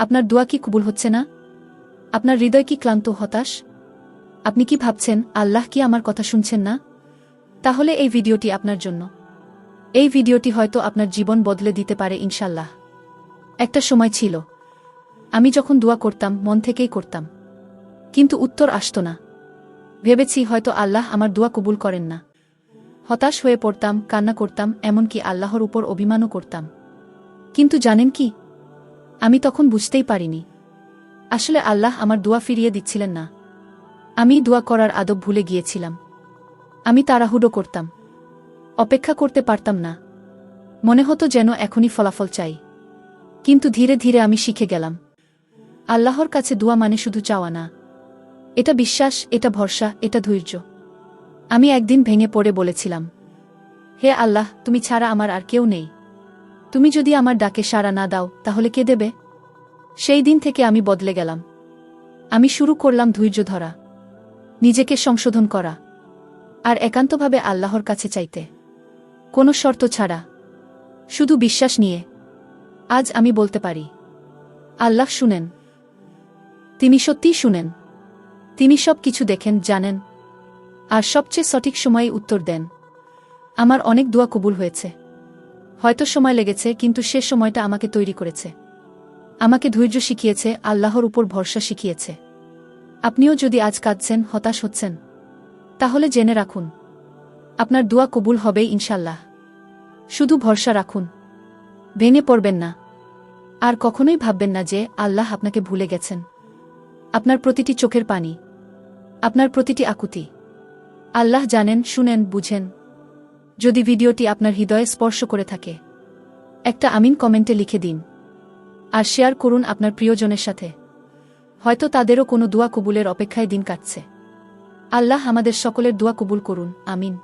আপনার দোয়া কি কবুল হচ্ছে না? আপনার হৃদয় কি ক্লান্ত, হতাশ? আপনি কি ভাবছেন, আল্লাহ কি আমার কথা শুনছেন না? তাহলে এই ভিডিওটি আপনার জন্য। এই ভিডিওটি হয়তো আপনার জীবন বদলে দিতে পারে ইনশাল্লাহ। একটা সময় ছিল, আমি যখন দোয়া করতাম মন থেকেই করতাম, কিন্তু উত্তর আসতো না। ভেবেছি হয়তো আল্লাহ আমার দোয়া কবুল করেন না। হতাশ হয়ে পড়তাম, কান্না করতাম, এমনকি আল্লাহর উপর অভিমানও করতাম। কিন্তু জানেন কি, আমি তখন বুঝতেই পারিনি আসলে আল্লাহ আমার দোয়া ফিরিয়ে দিচ্ছিলেন না। আমি দোয়া করার আদব ভুলে গিয়েছিলাম। আমি তাড়াহুড়ো করতাম, অপেক্ষা করতে পারতাম না। মনে হতো যেন এখনই ফলাফল চাই। কিন্তু ধীরে ধীরে আমি শিখে গেলাম, আল্লাহর কাছে দোয়া মানে শুধু চাওয়া না। এটা বিশ্বাস, এটা ভরসা, এটা ধৈর্য। আমি একদিন ভেঙে পড়ে বলেছিলাম, হে আল্লাহ, তুমি ছাড়া আমার আর কেউ নেই। তুমি যদি আমার ডাকে সাড়া না দাও তাহলে কে দেবে? সেই দিন থেকে আমি বদলে গেলাম। আমি শুরু করলাম ধৈর্য ধরা, নিজেকে সংশোধন করা, আর একান্তভাবে আল্লাহর কাছে চাইতে, কোনো শর্ত ছাড়া, শুধু বিশ্বাস নিয়ে। আজ আমি বলতে পারি, আল্লাহ শুনেন। তিনি সত্যিই শুনেন। তিনি সব কিছু দেখেন, জানেন, আর সবচেয়ে সঠিক সময়ে উত্তর দেন। আমার অনেক দোয়া কবুল হয়েছে। হয়তো সময় লেগেছে, কিন্তু সে সময়টা আমাকে তৈরি করেছে। আমাকে ধৈর্য শিখিয়েছে, আল্লাহর উপর ভরসা শিখিয়েছে। আপনিও যদি আজ কাঁদছেন, হতাশ হচ্ছেন, তাহলে জেনে রাখুন, আপনার দোয়া কবুল হবেই ইনশাল্লাহ। শুধু ভরসা রাখুন, ভেঙে পড়বেন না, আর কখনোই ভাববেন না যে আল্লাহ আপনাকে ভুলে গেছেন। আপনার প্রতিটি চোখের পানি, আপনার প্রতিটি আকুতি আল্লাহ জানেন, শুনেন, বুঝেন। যদি ভিডিওটি আপনার হৃদয়ে স্পর্শ করে থাকে, একটা আমিন কমেন্টে লিখে দিন, আর শেয়ার করুন আপনার প্রিয়জনের সাথে। হয়তো তাদেরও কোনো দোয়া কবুলের অপেক্ষায় দিন কাটছে। আল্লাহ আমাদের সকলের দোয়া কবুল করুন, আমিন।